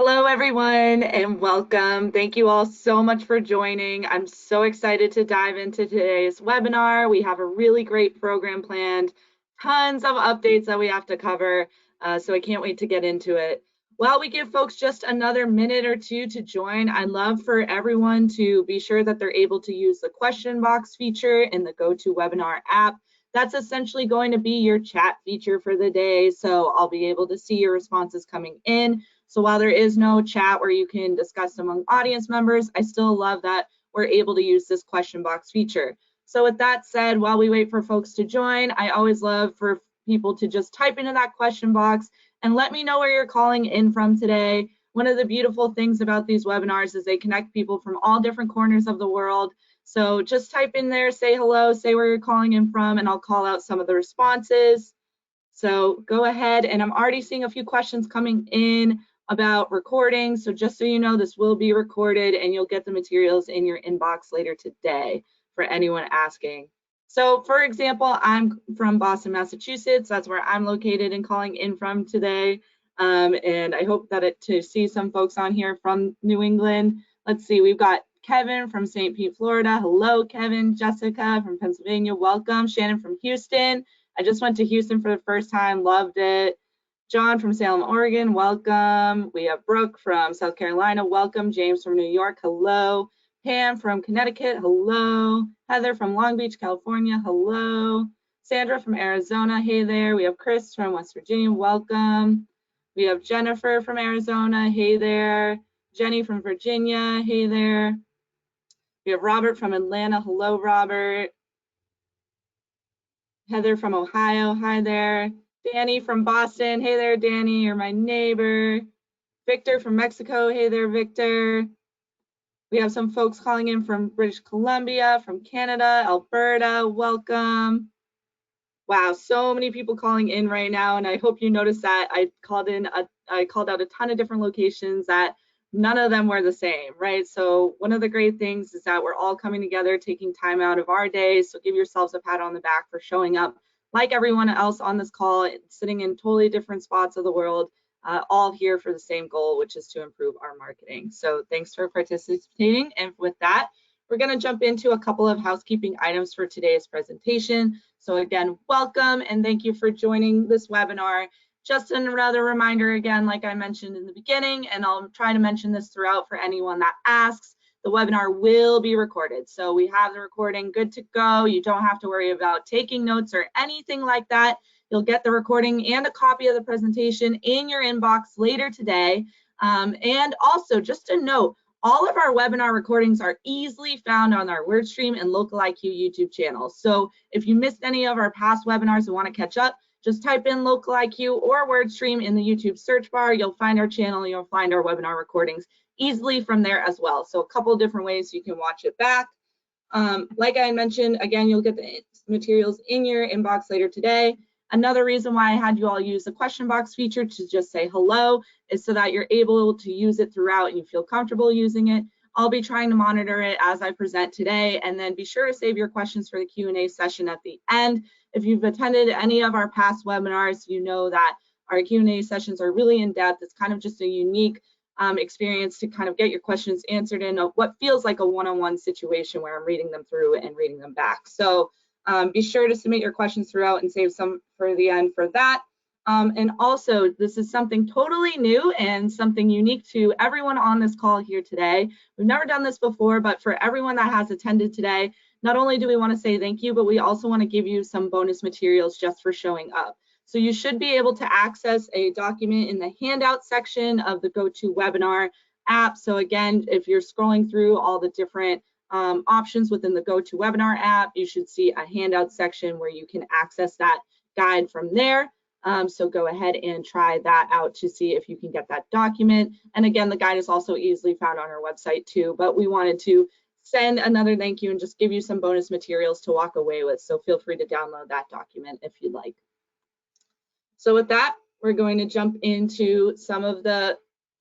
Hello, everyone, and welcome. Thank you all so much for joining. I'm so excited to dive into today's webinar. We have a really great program planned, tons of updates that we have to cover, so I can't wait to get into it. While we give folks just another minute or two to join, I'd love for everyone to be sure that they're able to use the question box feature in the GoToWebinar app. That's essentially going to be your chat feature for the day, so I'll be able to see your responses coming in. So while there is no chat where you can discuss among audience members, I still love that we're able to use this question box feature. So with that said, while we wait for folks to join, I always love for people to just type into that question box and let me know where you're calling in from today. One of the beautiful things about these webinars is they connect people from all different corners of the world. So just type in there, say hello, say where you're calling in from, and I'll call out some of the responses. So go ahead, and I'm already seeing a few questions coming in about recording. So just so you know, this will be recorded and you'll get the materials in your inbox later today for anyone asking. So for example, I'm from Boston, Massachusetts. That's where I'm located and calling in from today. And I hope that to see some folks on here from New England. Let's see, we've got Kevin from St. Pete, Florida. Hello, Kevin. Jessica from Pennsylvania, welcome. Shannon from Houston. I just went to Houston for the first time, loved it. John from Salem, Oregon, welcome. We have Brooke from South Carolina, welcome. James from New York, hello. Pam from Connecticut, hello. Heather from Long Beach, California, hello. Sandra from Arizona, hey there. We have Chris from West Virginia, welcome. We have Jennifer from Arizona, hey there. Jenny from Virginia, hey there. We have Robert from Atlanta, hello, Robert. Heather from Ohio, hi there. Danny from Boston, hey there, Danny, you're my neighbor. Victor from Mexico, hey there, Victor. We have some folks calling in from British Columbia, from Canada, Alberta, welcome. Wow, so many people calling in right now, and I hope you noticed that I called out a ton of different locations that none of them were the same, right? So one of the great things is that we're all coming together, taking time out of our days. So give yourselves a pat on the back for showing up like everyone else on this call, sitting in totally different spots of the world, all here for the same goal, which is to improve our marketing. So thanks for participating. And with that, we're going to jump into a couple of housekeeping items for today's presentation. So again, welcome and thank you for joining this webinar. Just another reminder again, like I mentioned in the beginning, and I'll try to mention this throughout for anyone that asks, the webinar will be recorded. So we have the recording good to go. You don't have to worry about taking notes or anything like that. You'll get the recording and a copy of the presentation in your inbox later today. And also just a note, all of our webinar recordings are easily found on our WordStream and Local IQ YouTube channels. So if you missed any of our past webinars and want to catch up, just type in Local IQ or WordStream in the YouTube search bar. You'll find our channel, you'll find our webinar recordings easily from there as well. So a couple of different ways you can watch it back. Like I mentioned, again, you'll get the materials in your inbox later today. Another reason why I had you all use the question box feature to just say hello is so that you're able to use it throughout and you feel comfortable using it. I'll be trying to monitor it as I present today, and then be sure to save your questions for the Q&A session at the end. If you've attended any of our past webinars, you know that our Q&A sessions are really in-depth. It's kind of just a unique experience to kind of get your questions answered in what feels like a one-on-one situation where I'm reading them through and reading them back. So be sure to submit your questions throughout and save some for the end for that. And also, this is something totally new and something unique to everyone on this call here today. We've never done this before, but for everyone that has attended today, not only do we want to say thank you, but we also want to give you some bonus materials just for showing up. So you should be able to access a document in the handout section of the GoToWebinar app. So again, if you're scrolling through all the different options within the GoToWebinar app, you should see a handout section where you can access that guide from there. So go ahead and try that out to see if you can get that document. And again, the guide is also easily found on our website too, but we wanted to send another thank you and just give you some bonus materials to walk away with. So feel free to download that document if you'd like. So with that, we're going to jump into some of the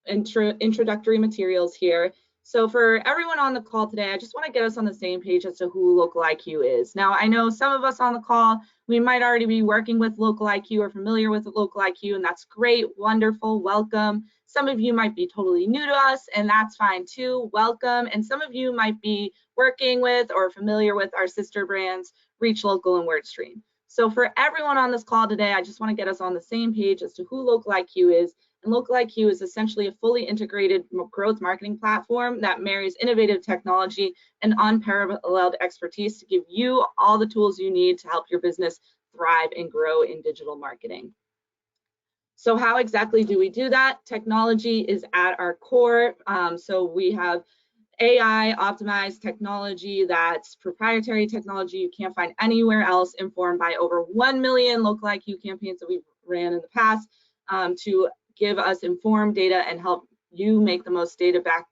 introductory materials here. So for everyone on the call today, I just want to get us on the same page as to who Local IQ is. Now, I know some of us on the call, we might already be working with Local IQ or familiar with Local IQ, and that's great, wonderful, welcome. Some of you might be totally new to us, and that's fine too, welcome. And some of you might be working with or familiar with our sister brands, Reach Local and WordStream. So for everyone on this call today, I just want to get us on the same page as to who Local IQ is. And Local IQ is essentially a fully integrated growth marketing platform that marries innovative technology and unparalleled expertise to give you all the tools you need to help your business thrive and grow in digital marketing. So how exactly do we do that? Technology is at our core. So we have AI optimized technology that's proprietary technology you can't find anywhere else, informed by over 1 million Local IQ campaigns that we've ran in the past to give us informed data and help you make the most data-backed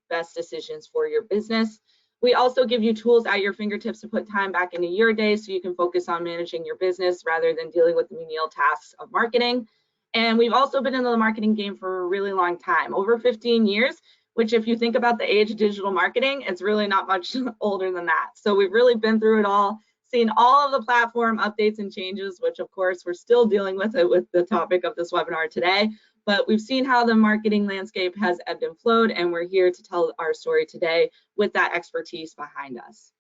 best decisions for your business. We also give you tools at your fingertips to put time back into your day so you can focus on managing your business rather than dealing with the menial tasks of marketing. And we've also been in the marketing game for a really long time, over 15 years, which if you think about the age of digital marketing, it's really not much older than that. So we've really been through it all, seen all of the platform updates and changes, which of course we're still dealing with it with the topic of this webinar today. But we've seen how the marketing landscape has ebbed and flowed, and we're here to tell our story today with that expertise behind us.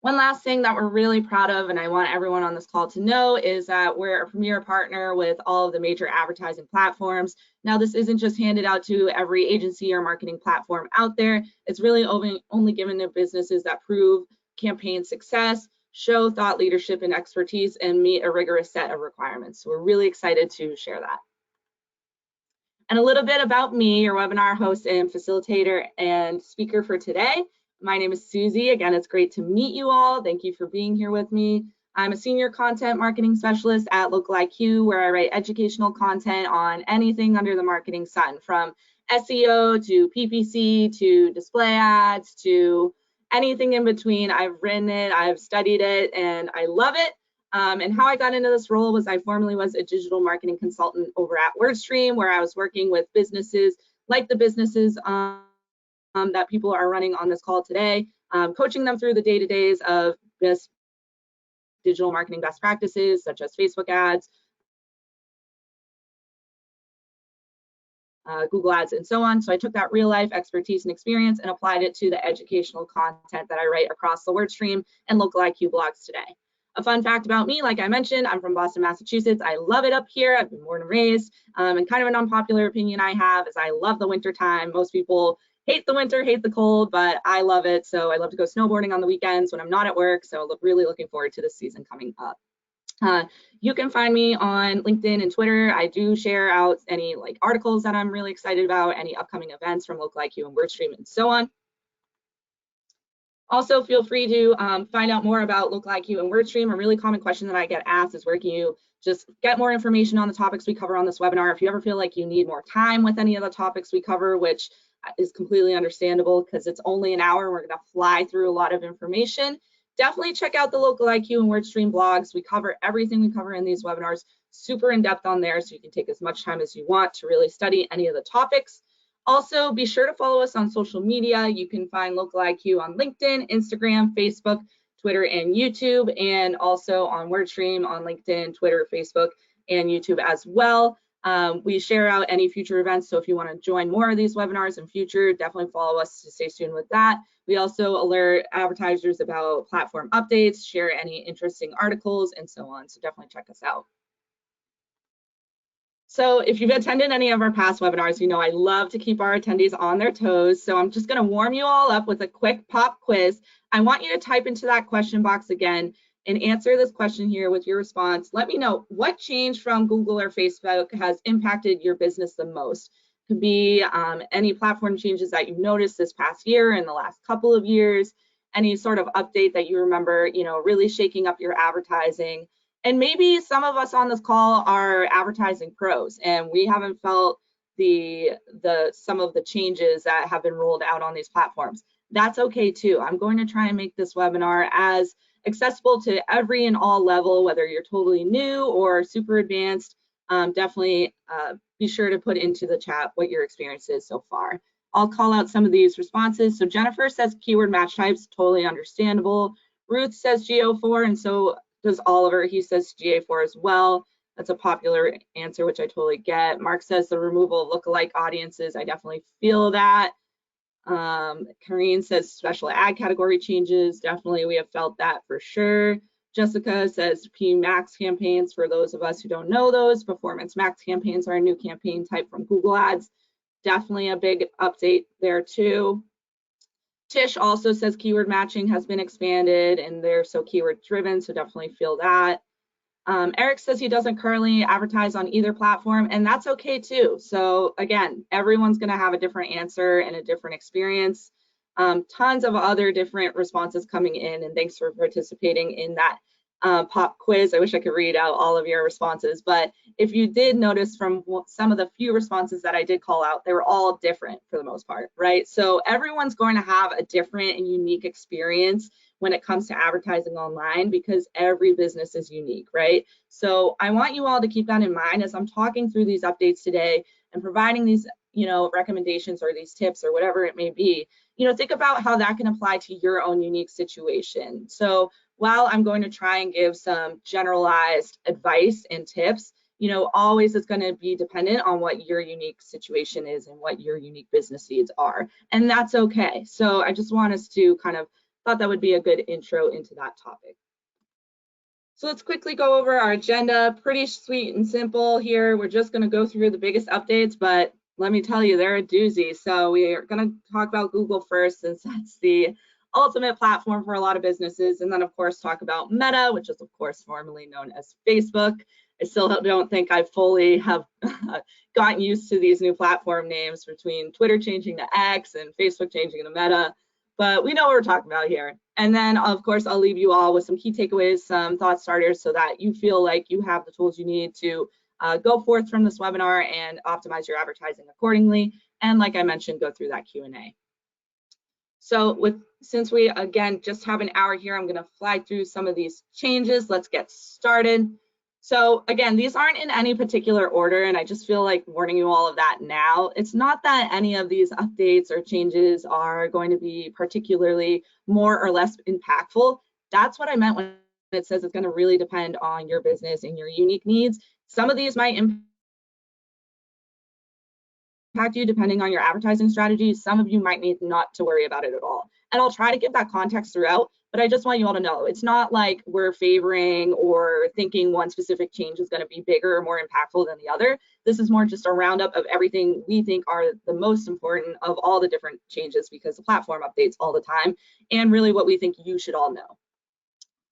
One last thing that we're really proud of, and I want everyone on this call to know, is that we're a premier partner with all of the major advertising platforms. Now, this isn't just handed out to every agency or marketing platform out there. It's really only given to businesses that prove campaign success, show thought leadership and expertise, and meet a rigorous set of requirements. So we're really excited to share that. And a little bit about me, your webinar host and facilitator and speaker for today. My name is Susie. Again, it's great to meet you all. Thank you for being here with me. I'm a senior content marketing specialist at Local IQ, where I write educational content on anything under the marketing sun, from SEO to PPC to display ads to anything in between. I've written it, I've studied it, and I love it. And how I got into this role was I formerly was a digital marketing consultant over at WordStream, where I was working with businesses like the businesses that people are running on this call today, coaching them through the day-to-days of this digital marketing best practices, such as Facebook ads, Google ads, and so on. So I took that real life expertise and experience and applied it to the educational content that I write across the WordStream and Local IQ blogs today. A fun fact about me, like I mentioned, I'm from Boston, Massachusetts. I love it up here. I've been born and raised. And kind of an unpopular opinion I have is I love the winter time. Most people hate the winter, hate the cold, but I love it. So I love to go snowboarding on the weekends when I'm not at work. So really looking forward to this season coming up. You can find me on LinkedIn and Twitter. I do share out any articles that I'm really excited about, any upcoming events from Local IQ and WordStream and so on. Also, feel free to find out more about Local IQ and WordStream. A really common question that I get asked is, where can you just get more information on the topics we cover on this webinar? If you ever feel like you need more time with any of the topics we cover, which is completely understandable because it's only an hour, we're going to fly through a lot of information. Definitely check out the Local IQ and WordStream blogs. We cover everything we cover in these webinars, super in depth on there, so you can take as much time as you want to really study any of the topics. Also, be sure to follow us on social media. You can find Local IQ on LinkedIn, Instagram, Facebook, Twitter, and YouTube, and also on WordStream on LinkedIn, Twitter, Facebook, and YouTube as well. We share out any future events, so if you want to join more of these webinars in future, definitely follow us to stay tuned with that. We also alert advertisers about platform updates, share any interesting articles, and so on, so definitely check us out. So if you've attended any of our past webinars, you know I love to keep our attendees on their toes. So I'm just going to warm you all up with a quick pop quiz. I want you to type into that question box again and answer this question here with your response. Let me know what change from Google or Facebook has impacted your business the most. It could be any platform changes that you've noticed this past year, in the last couple of years, any sort of update that you remember, really shaking up your advertising. And maybe some of us on this call are advertising pros, and we haven't felt some of the changes that have been rolled out on these platforms. That's okay too. I'm going to try and make this webinar as accessible to every and all level, whether you're totally new or super advanced. Definitely be sure to put into the chat what your experience is so far. I'll call out some of these responses. So Jennifer says keyword match types, totally understandable. Ruth says GA4, and so does Oliver. He says GA4 as well. That's a popular answer, which I totally get. Mark says the removal of lookalike audiences. I definitely feel that. Karine says special ad category changes. Definitely, we have felt that for sure. Jessica says P Max campaigns. For those of us who don't know those, Performance Max campaigns are a new campaign type from Google Ads. Definitely a big update there too. Tish also says keyword matching has been expanded and they're so keyword driven, so definitely feel that. Eric says he doesn't currently advertise on either platform, and that's okay too. So again, everyone's going to have a different answer and a different experience. Tons of other different responses coming in, and thanks for participating in that pop quiz. I wish I could read out all of your responses, but if you did notice from some of the few responses that I did call out, they were all different for the most part, right? So everyone's going to have a different and unique experience when it comes to advertising online, because every business is unique, right? So I want you all to keep that in mind as I'm talking through these updates today and providing these, recommendations or these tips or whatever it may be. Think about how that can apply to your own unique situation. So while I'm going to try and give some generalized advice and tips, always it's going to be dependent on what your unique situation is and what your unique business needs are. And that's okay. So I just want us to thought that would be a good intro into that topic. So let's quickly go over our agenda. Pretty sweet and simple here. We're just going to go through the biggest updates, but let me tell you, they're a doozy. So we are going to talk about Google first, since that's the ultimate platform for a lot of businesses. And then, of course, talk about Meta, which is, of course, formerly known as Facebook. I still don't think I fully have gotten used to these new platform names, between Twitter changing to X and Facebook changing to Meta. But we know what we're talking about here. And then, of course, I'll leave you all with some key takeaways, some thought starters, so that you feel like you have the tools you need to go forth from this webinar and optimize your advertising accordingly. And like I mentioned, go through that Q&A. So since we, again, just have an hour here, I'm going to fly through some of these changes. Let's get started. So again, these aren't in any particular order, and I just feel like warning you all of that now. It's not that any of these updates or changes are going to be particularly more or less impactful. That's what I meant when it says it's going to really depend on your business and your unique needs. Some of these might impact you depending on your advertising strategy. Some of you might need not to worry about it at all. And I'll try to give that context throughout, but I just want you all to know, it's not like we're favoring or thinking one specific change is going to be bigger or more impactful than the other. This is more just a roundup of everything we think are the most important of all the different changes, because the platform updates all the time, and really what we think you should all know.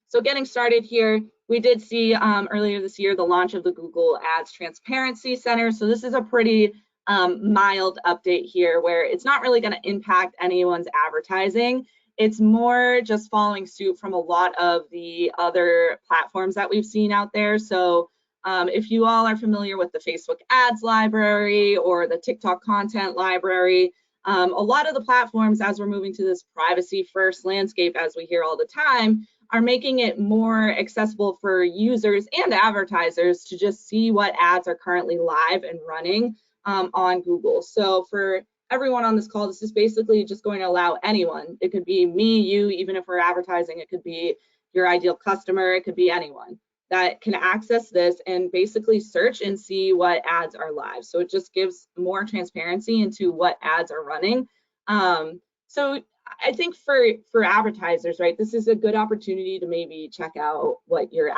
So getting started here, we did see earlier this year the launch of the Google Ads Transparency Center. So this is a pretty mild update here, where it's not really going to impact anyone's advertising. It's more just following suit from a lot of the other platforms that we've seen out there. So if you all are familiar with the Facebook ads library or the TikTok content library, a lot of the platforms, as we're moving to this privacy first landscape, as we hear all the time, are making it more accessible for users and advertisers to just see what ads are currently live and running on Google. So for everyone on this call, this is basically just going to allow anyone. It could be me, you, even if we're advertising, it could be your ideal customer, it could be anyone that can access this and basically search and see what ads are live. So it just gives more transparency into what ads are running. So I think for advertisers, right, this is a good opportunity to maybe check out what your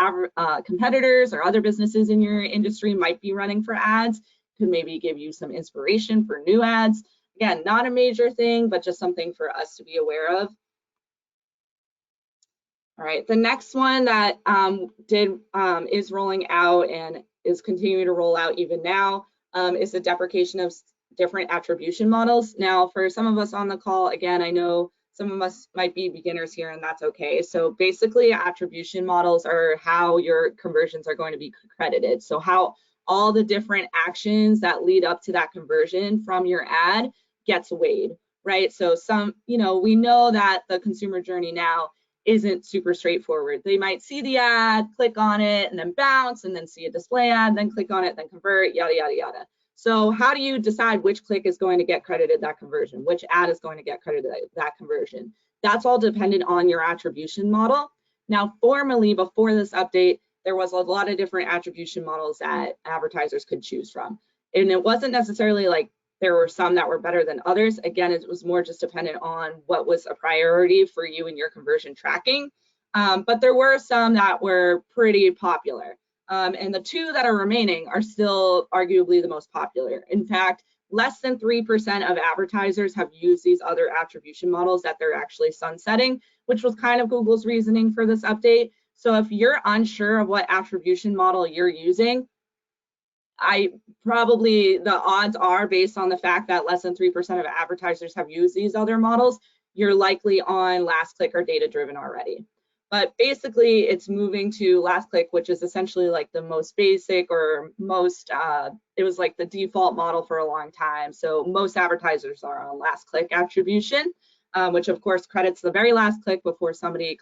competitors or other businesses in your industry might be running for ads. Could maybe give you some inspiration for new ads. Again, not a major thing, but just something for us to be aware of. All right, the next one that is rolling out and is continuing to roll out even now is the deprecation of different attribution models. Now, for some of us on the call, again, I know some of us might be beginners here, and that's okay. So basically, attribution models are how your conversions are going to be credited. So how all the different actions that lead up to that conversion from your ad gets weighed, right? So we know that the consumer journey now isn't super straightforward. They might see the ad, click on it, and then bounce, and then see a display ad, then click on it, then convert, yada, yada, yada. So how do you decide which click is going to get credited that conversion, which ad is going to get credited that conversion? That's all dependent on your attribution model. Now, formerly, before this update, there was a lot of different attribution models that advertisers could choose from. And it wasn't necessarily like there were some that were better than others. Again, it was more just dependent on what was a priority for you in your conversion tracking. But there were some that were pretty popular. And the two that are remaining are still arguably the most popular. In fact, less than 3% of advertisers have used these other attribution models that they're actually sunsetting, which was kind of Google's reasoning for this update. So if you're unsure of what attribution model you're using, the odds are, based on the fact that less than 3% of advertisers have used these other models, you're likely on last click or data driven already. But basically it's moving to last click, which is essentially like the most basic or most, it was like the default model for a long time. So most advertisers are on last click attribution, which of course credits the very last click before somebody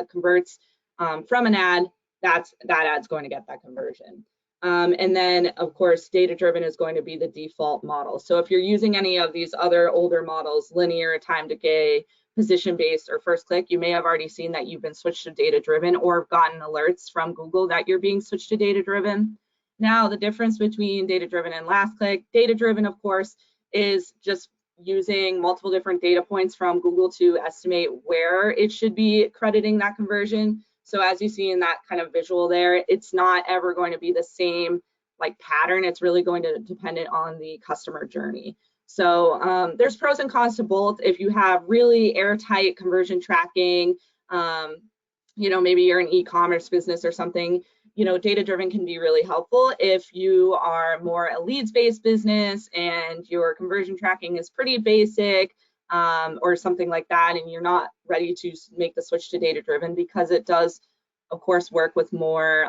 converts from an ad. That ad's going to get that conversion. And then of course, data driven is going to be the default model. So if you're using any of these other older models, linear, time decay, position-based, or first click, you may have already seen that you've been switched to data-driven or gotten alerts from Google that you're being switched to data-driven. Now, the difference between data-driven and last click, data-driven, of course, is just using multiple different data points from Google to estimate where it should be crediting that conversion. So as you see in that kind of visual there, it's not ever going to be the same like pattern. It's really going to depend on the customer journey. So there's pros and cons to both. If you have really airtight conversion tracking, maybe you're an e-commerce business or something, data-driven can be really helpful. If you are more a leads-based business and your conversion tracking is pretty basic or something like that, and you're not ready to make the switch to data-driven, because it does, of course, work with more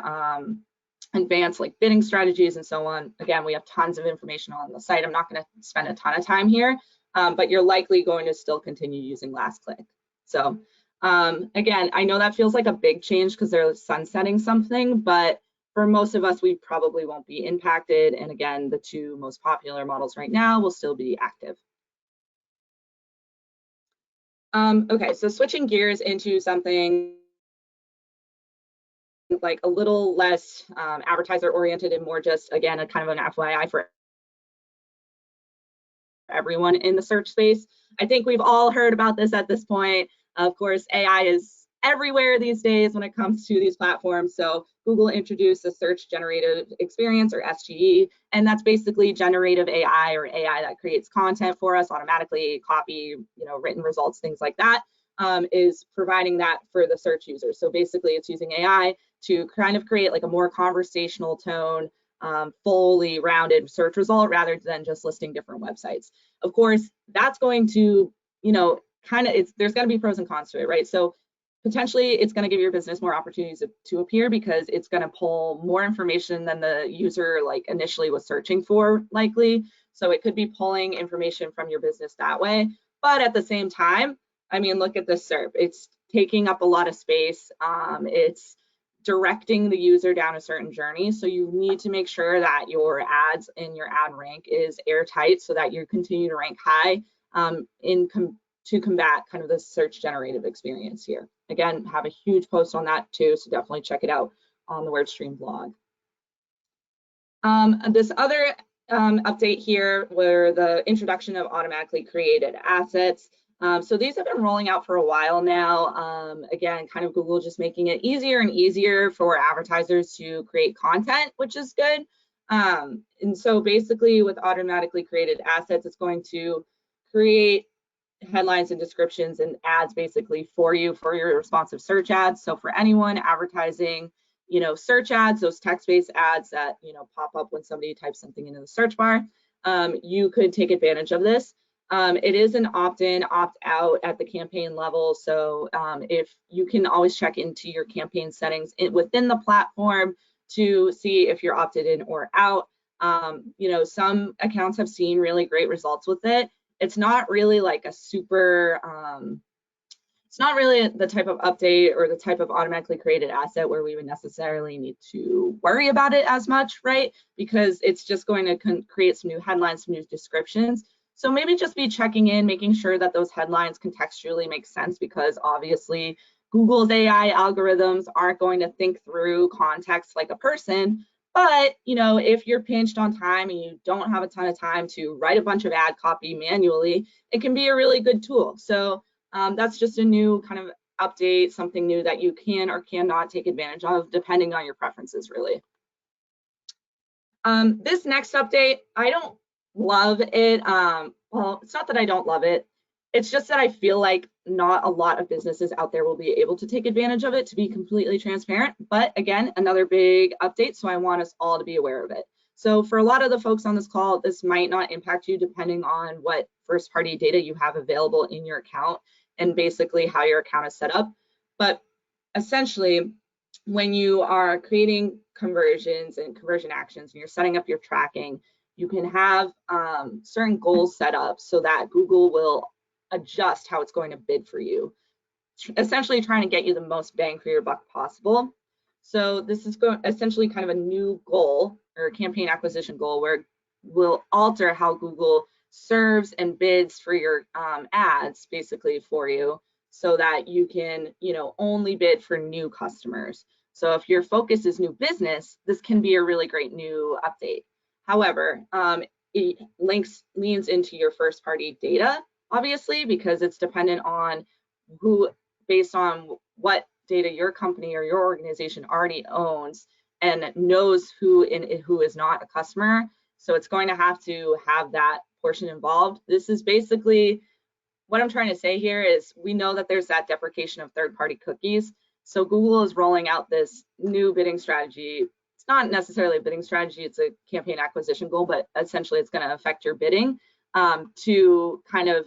advanced like bidding strategies and so on. Again, we have tons of information on the site. I'm not going to spend a ton of time here, but you're likely going to still continue using last click. So again, I know that feels like a big change because they're sunsetting something, but for most of us, we probably won't be impacted. And again, the two most popular models right now will still be active. Okay, so switching gears into something like a little less advertiser oriented and more just, again, a kind of an FYI for everyone in the search space. I think we've all heard about this at this point. Of course, AI is everywhere these days when it comes to these platforms. So Google introduced the search generative experience, or SGE, and that's basically generative AI, or AI that creates content for us automatically, copy, written results, things like that, is providing that for the search user. So basically it's using AI to kind of create like a more conversational tone, fully rounded search result rather than just listing different websites. Of course, that's going to, there's going to be pros and cons to it, right? So potentially it's going to give your business more opportunities to appear because it's going to pull more information than the user like initially was searching for, likely. So it could be pulling information from your business that way. But at the same time, I mean, look at this SERP. It's taking up a lot of space. It's directing the user down a certain journey. So you need to make sure that your ads in your ad rank is airtight so that you continue to rank high to combat kind of the search generative experience here. Again, have a huge post on that too, so definitely check it out on the WordStream blog. This other update here were the introduction of automatically created assets. So these have been rolling out for a while now. Again, kind of Google just making it easier and easier for advertisers to create content, which is good. And so basically with automatically created assets, it's going to create headlines and descriptions and ads basically for you for your responsive search ads. So for anyone advertising, search ads, those text-based ads that, pop up when somebody types something into the search bar, you could take advantage of this. It is an opt-in, opt-out at the campaign level. So if you can always check into your campaign settings within the platform to see if you're opted in or out. Some accounts have seen really great results with it. It's not really like a super It's not really the type of update or the type of automatically created asset where we would necessarily need to worry about it as much, right? Because it's just going to create some new headlines, some new descriptions. So maybe just be checking in, making sure that those headlines contextually make sense, because obviously Google's AI algorithms aren't going to think through context like a person. But, you know, if you're pinched on time and you don't have a ton of time to write a bunch of ad copy manually, it can be a really good tool. So that's just a new kind of update, something new that you can or cannot take advantage of depending on your preferences, really. This next update, I don't love it. Well, it's not that I don't love it. It's just that I feel like not a lot of businesses out there will be able to take advantage of it, to be completely transparent. But again, another big update, so I want us all to be aware of it. So for a lot of the folks on this call, this might not impact you depending on what first-party data you have available in your account and basically how your account is set up. But essentially, when you are creating conversions and conversion actions and you're setting up your tracking, you can have certain goals set up so that Google will adjust how it's going to bid for you, essentially trying to get you the most bang for your buck possible. So this is essentially kind of a new goal or campaign acquisition goal where we'll alter how Google serves and bids for your ads basically for you, so that you can, you know, only bid for new customers. So if your focus is new business, this can be a really great new update. However, it leans into your first party data, obviously, because it's dependent on who, based on what data your company or your organization already owns and knows who is not a customer. So it's going to have that portion involved. This is basically what I'm trying to say here is we know that there's that deprecation of third-party cookies. So Google is rolling out this new bidding strategy. It's not necessarily a bidding strategy, it's a campaign acquisition goal, but essentially it's going to affect your bidding to kind of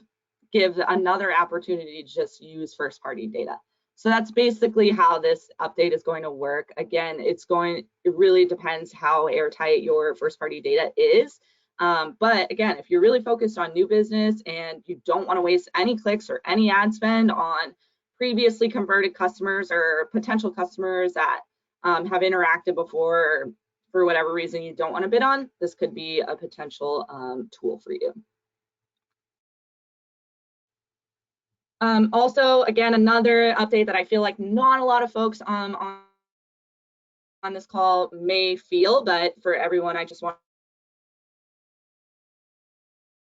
give another opportunity to just use first-party data. So that's basically how this update is going to work. Again, it really depends how airtight your first-party data is. But again, if you're really focused on new business and you don't want to waste any clicks or any ad spend on previously converted customers or potential customers that have interacted before, or for whatever reason you don't want to bid on, this could be a potential tool for you. Also, again, another update that I feel like not a lot of folks on this call may feel, but for everyone, I just want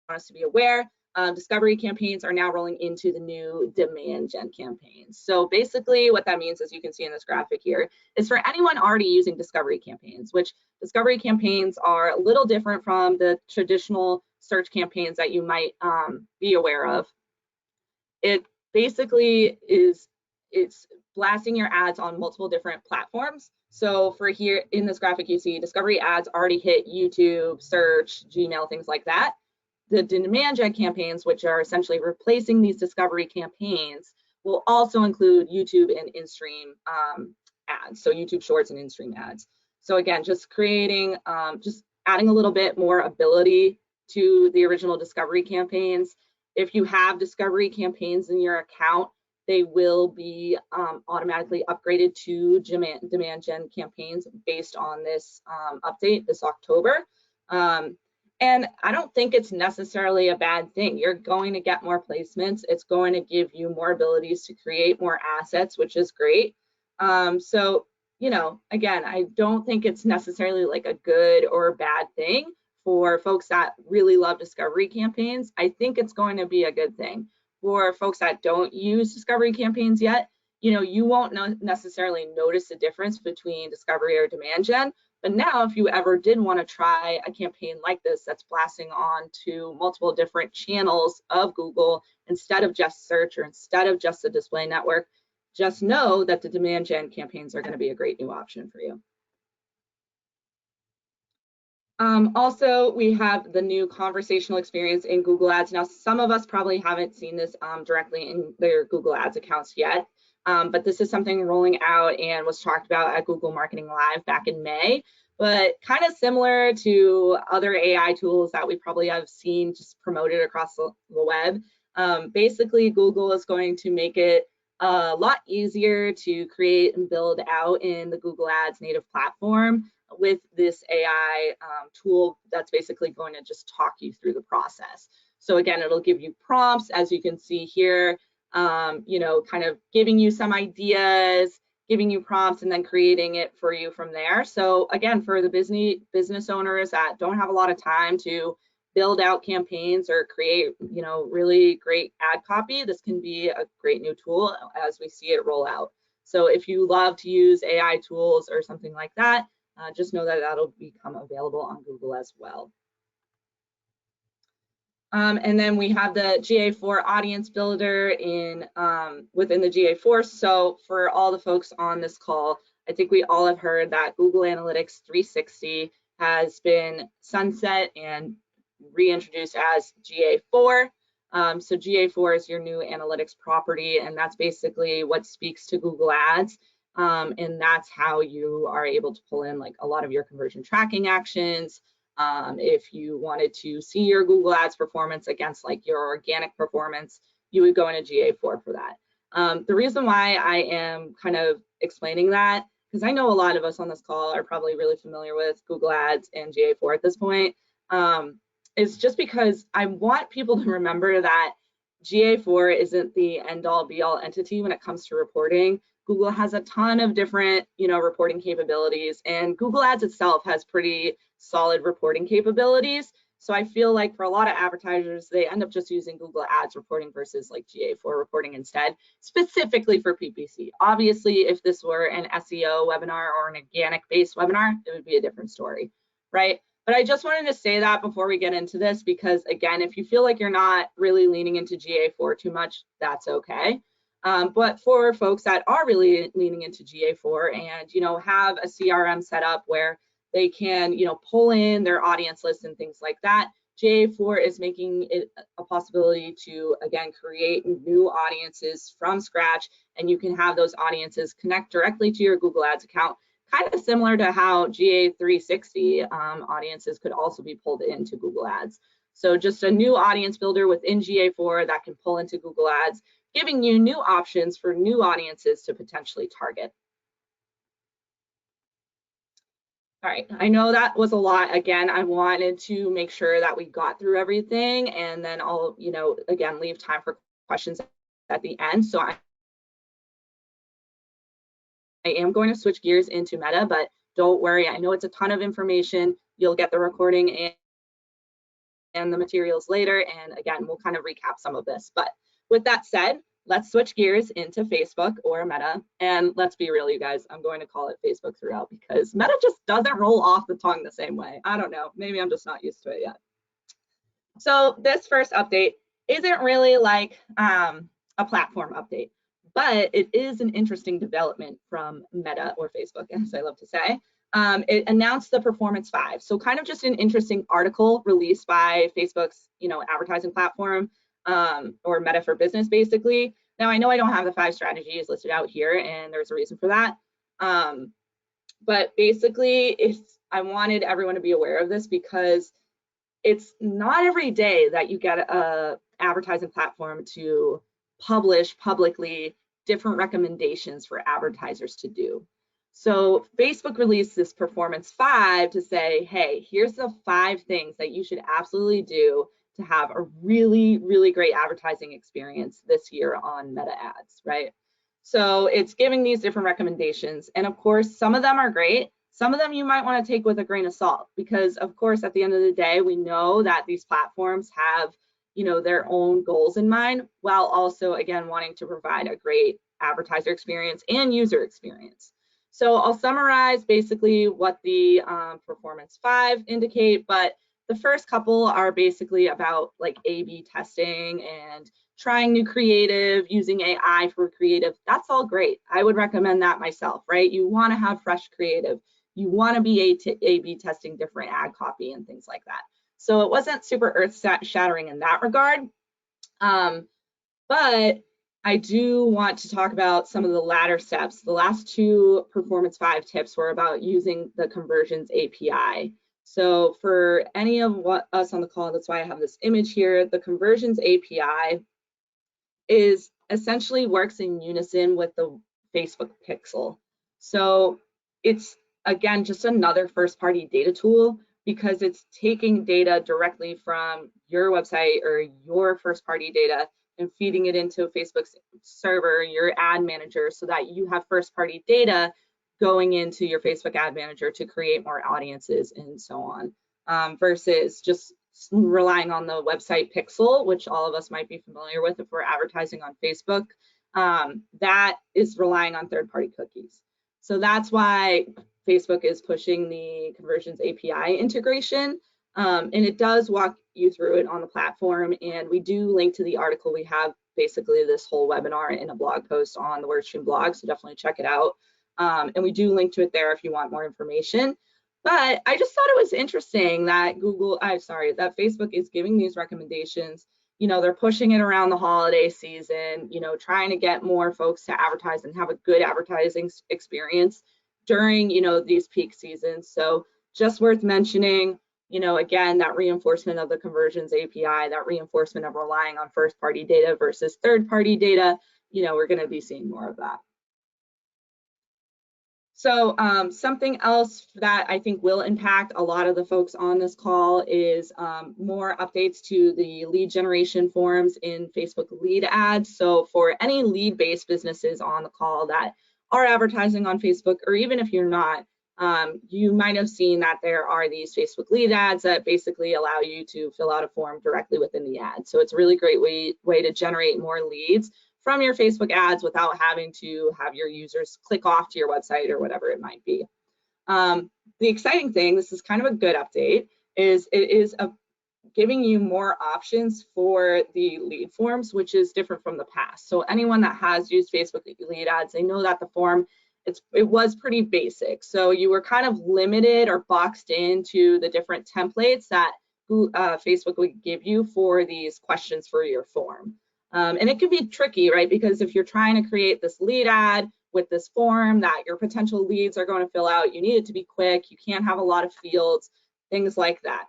us to be aware. Discovery campaigns are now rolling into the new demand gen campaigns. So basically what that means, as you can see in this graphic here, is for anyone already using discovery campaigns, which discovery campaigns are a little different from the traditional search campaigns that you might be aware of. It basically it's blasting your ads on multiple different platforms. So for here in this graphic, you see discovery ads already hit YouTube, search, Gmail, things like that. The demand gen campaigns, which are essentially replacing these discovery campaigns, will also include YouTube and in-stream ads, so YouTube Shorts and in-stream ads. So again, just creating, just adding a little bit more ability to the original discovery campaigns. If you have discovery campaigns in your account, they will be automatically upgraded to demand gen campaigns based on this update this October. And I don't think it's necessarily a bad thing. You're going to get more placements. It's going to give you more abilities to create more assets, which is great. So, you know, again, I don't think it's necessarily like a good or a bad thing for folks that really love discovery campaigns. I think it's going to be a good thing. For folks that don't use discovery campaigns yet, you know, you won't necessarily notice the difference between discovery or demand gen. But now, if you ever did want to try a campaign like this that's blasting on to multiple different channels of Google instead of just search or instead of just the display network, just know that the demand gen campaigns are going to be a great new option for you. Also, we have the new conversational experience in Google Ads. Now, some of us probably haven't seen this directly in their Google Ads accounts yet, but this is something rolling out and was talked about at Google Marketing Live back in May. But kind of similar to other AI tools that we probably have seen just promoted across the web. Basically, Google is going to make it a lot easier to create and build out in the Google Ads native platform with this AI tool that's basically going to just talk you through the process. So again, it'll give you prompts, as you can see here, you know, kind of giving you some ideas, giving you prompts, and then creating it for you from there. So again, for the business owners that don't have a lot of time to build out campaigns or create, you know, really great ad copy, this can be a great new tool as we see it roll out. So if you love to use AI tools or something like that, just know that that'll become available on Google as well. And then we have the GA4 Audience Builder in within the GA4. So for all the folks on this call, I think we all have heard that Google Analytics 360 has been sunset and reintroduced as GA4. So GA4 is your new analytics property, and that's basically what speaks to Google Ads. And that's how you are able to pull in like a lot of your conversion tracking actions. If you wanted to see your Google Ads performance against like your organic performance, you would go into GA4 for that. The reason why I am kind of explaining that, because I know a lot of us on this call are probably really familiar with Google Ads and GA4 at this point, is just because I want people to remember that GA4 isn't the end-all be-all entity when it comes to reporting. Google has a ton of different, you know, reporting capabilities, and Google Ads itself has pretty solid reporting capabilities. So I feel like for a lot of advertisers, they end up just using Google Ads reporting versus like GA4 reporting instead, specifically for PPC. Obviously, if this were an SEO webinar or an organic-based webinar, it would be a different story, right? But I just wanted to say that before we get into this, because again, if you feel like you're not really leaning into GA4 too much, that's okay. But for folks that are really leaning into GA4 and, you know, have a CRM set up where they can, you know, pull in their audience list and things like that, GA4 is making it a possibility to, again, create new audiences from scratch, and you can have those audiences connect directly to your Google Ads account, kind of similar to how GA360 audiences could also be pulled into Google Ads. So just a new audience builder within GA4 that can pull into Google Ads, giving you new options for new audiences to potentially target. All right, I know that was a lot. Again, I wanted to make sure that we got through everything, and then I'll, you know, again, leave time for questions at the end. So I am going to switch gears into Meta, but don't worry, I know it's a ton of information. You'll get the recording and the materials later, and again, we'll kind of recap some of this. But with that said, let's switch gears into Facebook or Meta. And let's be real, you guys, I'm going to call it Facebook throughout because Meta just doesn't roll off the tongue the same way. I don't know, maybe I'm just not used to it yet. So this first update isn't really like a platform update, but it is an interesting development from Meta or Facebook, as I love to say. It announced the Performance 5. So kind of just an interesting article released by Facebook's, you know, advertising platform, or Meta for Business, basically. Now, I know I don't have the 5 strategies listed out here, and there's a reason for that. But basically, I wanted everyone to be aware of this because it's not every day that you get a advertising platform to publish publicly different recommendations for advertisers to do. So Facebook released this Performance 5 to say, hey, here's the 5 things that you should absolutely do to have a really, really great advertising experience this year on Meta ads, right? So it's giving these different recommendations. And of course, some of them are great. Some of them you might want to take with a grain of salt, because of course, at the end of the day, we know that these platforms have, you know, their own goals in mind, while also, again, wanting to provide a great advertiser experience and user experience. So I'll summarize basically what the Performance 5 indicate, but the first couple are basically about like A/B testing and trying new creative, using AI for creative. That's all great. I would recommend that myself, right? You want to have fresh creative. You want to be A/B testing different ad copy and things like that. So it wasn't super earth-shattering in that regard. But I do want to talk about some of the latter steps. The last 2 Performance 5 tips were about using the Conversions API. So for any of us on the call, that's why I have this image here, the Conversions API is essentially works in unison with the Facebook pixel. So it's, again, just another first-party data tool because it's taking data directly from your website or your first-party data and feeding it into Facebook's server, your ad manager, so that you have first-party data going into your Facebook ad manager to create more audiences and so on, versus just relying on the website pixel, which all of us might be familiar with if we're advertising on Facebook. That is relying on third-party cookies. So that's why Facebook is pushing the Conversions API integration, and it does walk you through it on the platform, and we do link to the article. We have basically this whole webinar in a blog post on the WordStream blog, so definitely check it out. And we do link to it there if you want more information. But I just thought it was interesting that that Facebook is giving these recommendations. You know, they're pushing it around the holiday season, you know, trying to get more folks to advertise and have a good advertising experience during, you know, these peak seasons. So just worth mentioning, you know, again, that reinforcement of the Conversions API, that reinforcement of relying on first-party data versus third-party data, you know, we're going to be seeing more of that. So something else that I think will impact a lot of the folks on this call is more updates to the lead generation forms in Facebook lead ads. So for any lead-based businesses on the call that are advertising on Facebook, or even if you're not, you might have seen that there are these Facebook lead ads that basically allow you to fill out a form directly within the ad. So it's a really great way to generate more leads from your Facebook ads without having to have your users click off to your website or whatever it might be. The exciting thing, this is kind of a good update, is it is giving you more options for the lead forms, which is different from the past. So anyone that has used Facebook lead ads, they know that the form, it was pretty basic. So you were kind of limited or boxed into the different templates that Facebook would give you for these questions for your form. And it can be tricky, right? Because if you're trying to create this lead ad with this form that your potential leads are going to fill out, you need it to be quick. You can't have a lot of fields, things like that.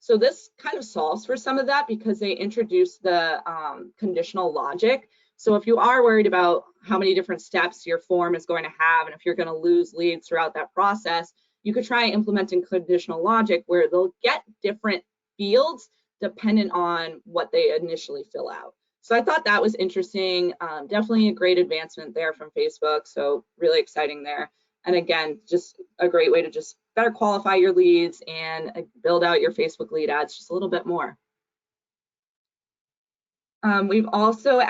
So this kind of solves for some of that because they introduced the conditional logic. So if you are worried about how many different steps your form is going to have, and if you're going to lose leads throughout that process, you could try implementing conditional logic where they'll get different fields dependent on what they initially fill out. So I thought that was interesting. Definitely a great advancement there from Facebook. So really exciting there. And again, just a great way to just better qualify your leads and build out your Facebook lead ads just a little bit more. We've also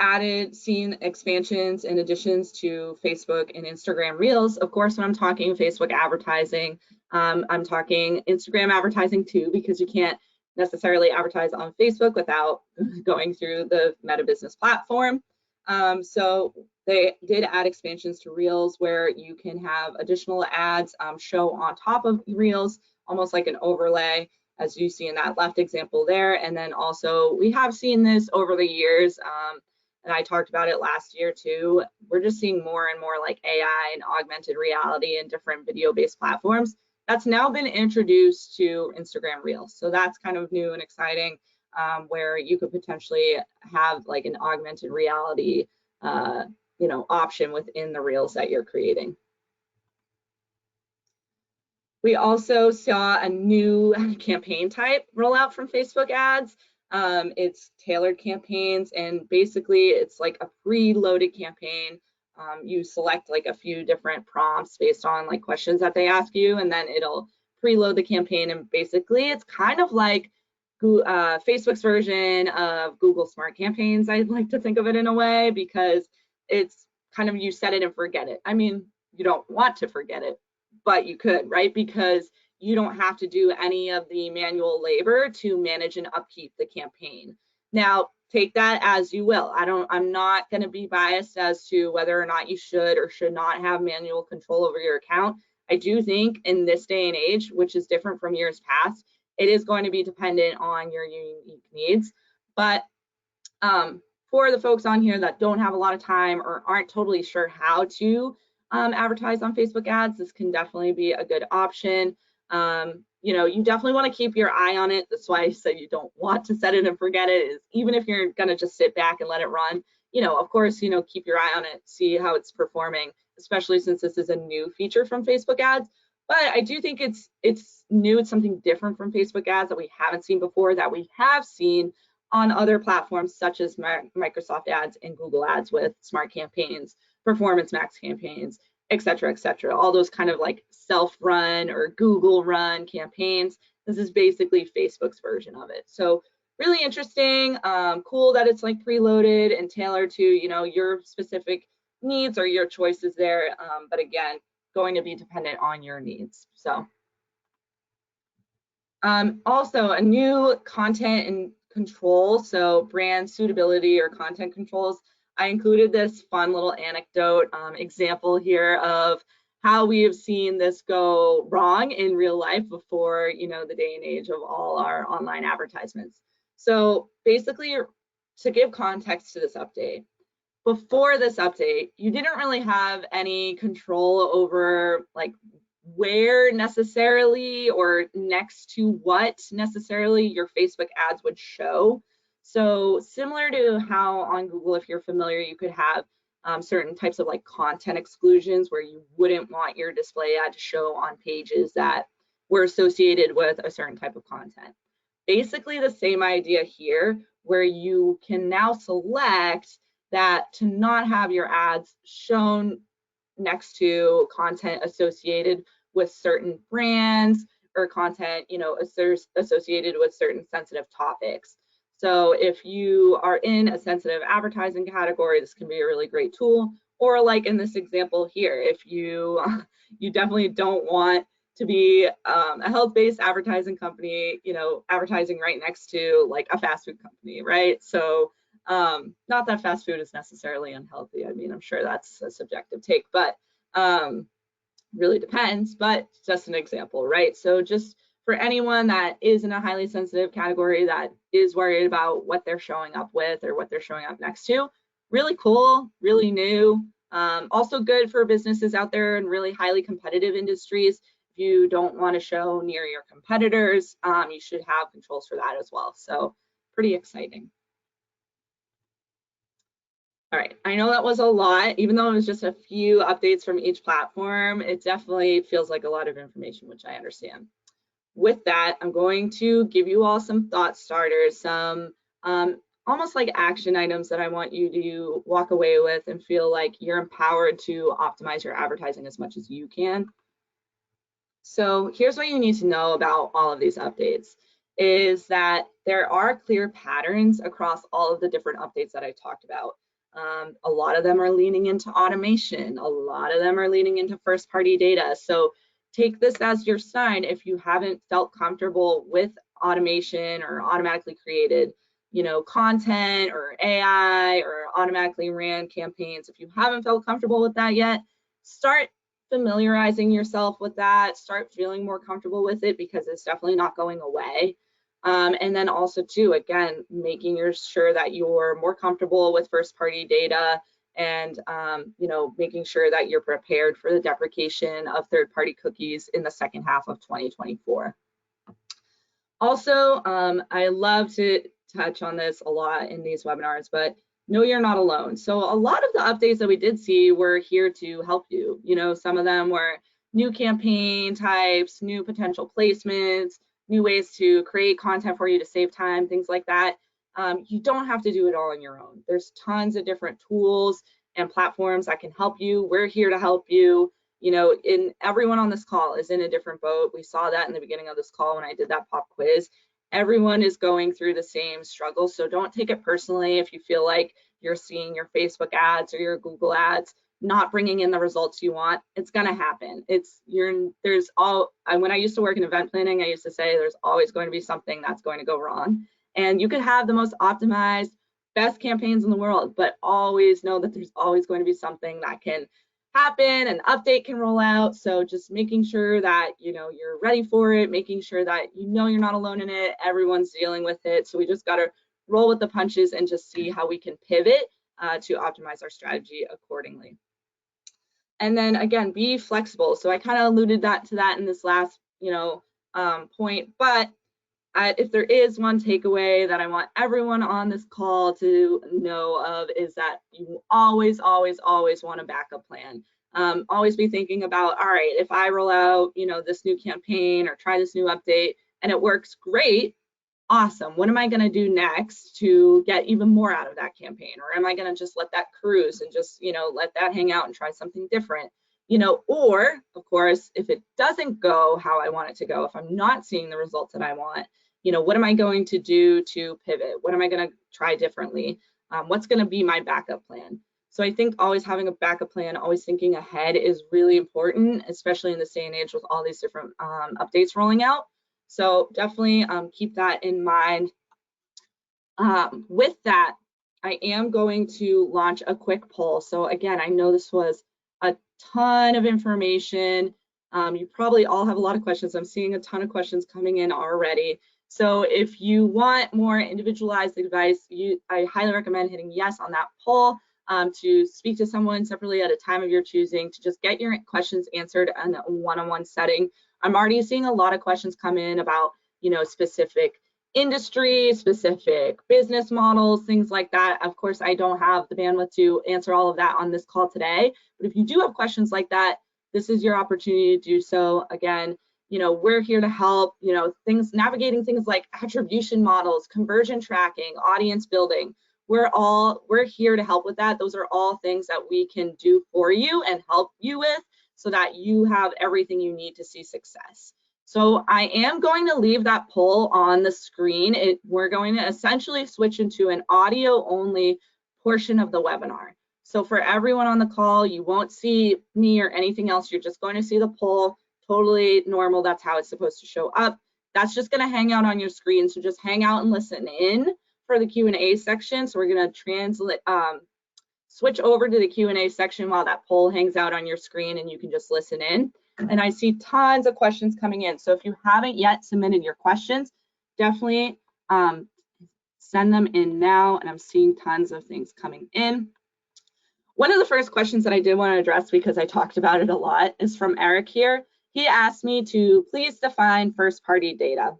seen expansions and additions to Facebook and Instagram Reels. Of course, when I'm talking Facebook advertising, I'm talking Instagram advertising too, because you can't necessarily advertise on Facebook without going through the Meta Business platform. So they did add expansions to Reels where you can have additional ads show on top of Reels, almost like an overlay, as you see in that left example there. And then also we have seen this over the years, and I talked about it last year too. We're just seeing more and more like AI and augmented reality and different video-based platforms. That's now been introduced to Instagram Reels. So that's kind of new and exciting, where you could potentially have like an augmented reality option within the Reels that you're creating. We also saw a new campaign type roll out from Facebook ads. It's tailored campaigns, and basically it's like a preloaded campaign. You select like a few different prompts based on like questions that they ask you, and then it'll preload the campaign. And basically it's kind of like Facebook's version of Google Smart Campaigns. I'd like to think of it in a way, because it's kind of you set it and forget it. I mean, you don't want to forget it, but you could, right? Because you don't have to do any of the manual labor to manage and upkeep the campaign. Now, take that as you will. I'm not going to be biased as to whether or not you should or should not have manual control over your account. I do think in this day and age, which is different from years past, it is going to be dependent on your unique needs. But for the folks on here that don't have a lot of time or aren't totally sure how to advertise on Facebook ads, this can definitely be a good option. You definitely want to keep your eye on it. That's why I said you don't want to set it and forget it. Is even if you're going to just sit back and let it run, of course, keep your eye on it, see how it's performing, especially since this is a new feature from Facebook ads. But I do think it's new. It's something different from Facebook ads that we haven't seen before, that we have seen on other platforms such as Microsoft ads and Google ads with smart campaigns, performance max campaigns, et cetera, all those kind of like self-run or Google run campaigns. This is basically Facebook's version of it. So really interesting, cool that it's like preloaded and tailored to, your specific needs or your choices there. But again, going to be dependent on your needs. So also a new content and control, so brand suitability or content controls. I included this fun little anecdote example here of how we have seen this go wrong in real life before, the day and age of all our online advertisements. So basically, to give context to this update, before this update, you didn't really have any control over like where necessarily or next to what necessarily your Facebook ads would show. So similar to how on Google, if you're familiar, you could have certain types of like content exclusions where you wouldn't want your display ad to show on pages that were associated with a certain type of content. Basically the same idea here, where you can now select that to not have your ads shown next to content associated with certain brands or content, associated with certain sensitive topics. So if you are in a sensitive advertising category, this can be a really great tool. Or like in this example here, if you definitely don't want to be a health-based advertising company, advertising right next to like a fast food company, right? So not that fast food is necessarily unhealthy. I mean, I'm sure that's a subjective take, but really depends, but just an example, right? So just for anyone that is in a highly sensitive category that is worried about what they're showing up with or what they're showing up next to, really cool, really new. Also good for businesses out there in really highly competitive industries. If you don't want to show near your competitors, you should have controls for that as well. So pretty exciting. All right, I know that was a lot, even though it was just a few updates from each platform, it definitely feels like a lot of information, which I understand. With that, I'm going to give you all some thought starters, some almost like action items that I want you to walk away with and feel like you're empowered to optimize your advertising as much as you can. So here's what you need to know about all of these updates, is that there are clear patterns across all of the different updates that I talked about. A lot of them are leaning into automation. A lot of them are leaning into first-party data. So take this as your sign if you haven't felt comfortable with automation or automatically created, content or AI or automatically ran campaigns. If you haven't felt comfortable with that yet, start familiarizing yourself with that. Start feeling more comfortable with it, because it's definitely not going away. And then also too, again, making sure that you're more comfortable with first-party data and, making sure that you're prepared for the deprecation of third-party cookies in the second half of 2024. Also, I love to touch on this a lot in these webinars, but know you're not alone. So a lot of the updates that we did see were here to help you. Some of them were new campaign types, new potential placements, new ways to create content for you to save time, things like that. You don't have to do it all on your own. There's tons of different tools and platforms that can help you. We're here to help you. Everyone on this call is in a different boat. We saw that in the beginning of this call when I did that pop quiz. Everyone is going through the same struggle, so don't take it personally if you feel like you're seeing your Facebook ads or your Google ads not bringing in the results you want. It's gonna happen. When I used to work in event planning, I used to say there's always going to be something that's going to go wrong. And you could have the most optimized, best campaigns in the world, but always know that there's always going to be something that can happen, an update can roll out. So just making sure that you're ready for it, making sure that you're not alone in it, everyone's dealing with it. So we just got to roll with the punches and just see how we can pivot to optimize our strategy accordingly. And then again, be flexible. So I kind of alluded to that in this last point, but if there is one takeaway that I want everyone on this call to know of, is that you always, always, always want a backup plan. Always be thinking about, all right, if I roll out, this new campaign or try this new update and it works great, awesome. What am I going to do next to get even more out of that campaign? Or am I going to just let that cruise and just, let that hang out and try something different? Or of course, if it doesn't go how I want it to go, if I'm not seeing the results that I want, what am I going to do to pivot? What am I going to try differently? What's going to be my backup plan? So I think always having a backup plan, always thinking ahead is really important, especially in this day and age with all these different updates rolling out. So definitely keep that in mind. With that, I am going to launch a quick poll. So again, I know this was a ton of information. You probably all have a lot of questions. I'm seeing a ton of questions coming in already. So if you want more individualized advice, I highly recommend hitting yes on that poll to speak to someone separately at a time of your choosing to just get your questions answered in a one-on-one setting. I'm already seeing a lot of questions come in about, specific industry, specific business models, things like that. Of course, I don't have the bandwidth to answer all of that on this call today, but if you do have questions like that, this is your opportunity to do so. Again, we're here to help, navigating things like attribution models, conversion tracking, audience building. We're here to help with that. Those are all things that we can do for you and help you with so that you have everything you need to see success. So I am going to leave that poll on the screen. We're going to essentially switch into an audio only portion of the webinar. So for everyone on the call, you won't see me or anything else. You're just going to see the poll, totally normal. That's how it's supposed to show up. That's just going to hang out on your screen. So just hang out and listen in for the Q&A section. So we're going to switch over to the Q&A section while that poll hangs out on your screen and you can just listen in. And I see tons of questions coming in. So if you haven't yet submitted your questions, definitely send them in now. And I'm seeing tons of things coming in. One of the first questions that I did want to address, because I talked about it a lot, is from Eric here. He asked me to please define first-party data.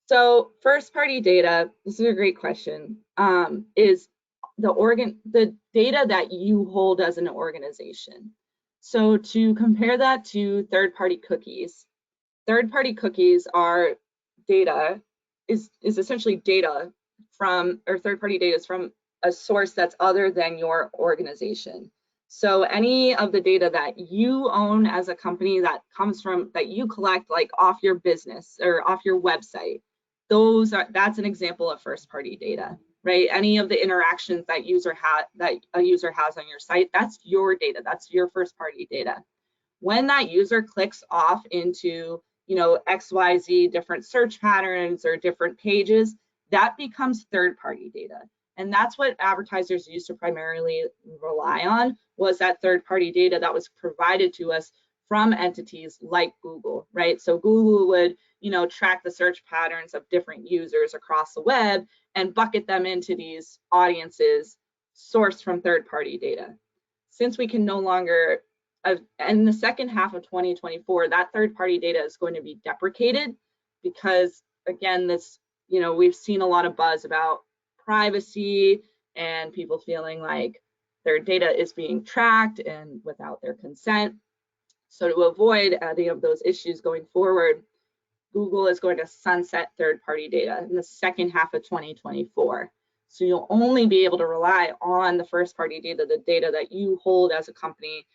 So first-party data, this is a great question, is the data that you hold as an organization. So to compare that to third-party cookies are data, is essentially data from, or third-party data is from a source that's other than your organization. So any of the data that you own as a company that comes from, that you collect like off your business or off your website, that's an example of first-party data, right? Any of the interactions that a user has on your site, that's your data, that's your first-party data. When that user clicks off into, XYZ different search patterns or different pages, that becomes third-party data. And that's what advertisers used to primarily rely on, was that third-party data that was provided to us from entities like Google, right? So Google would, track the search patterns of different users across the web and bucket them into these audiences sourced from third-party data. Since we can no longer, in the second half of 2024, that third-party data is going to be deprecated because, again, we've seen a lot of buzz about privacy and people feeling like their data is being tracked and without their consent. So to avoid any of those issues going forward, Google is going to sunset third-party data in the second half of 2024. So you'll only be able to rely on the first-party data, the data that you hold as a company,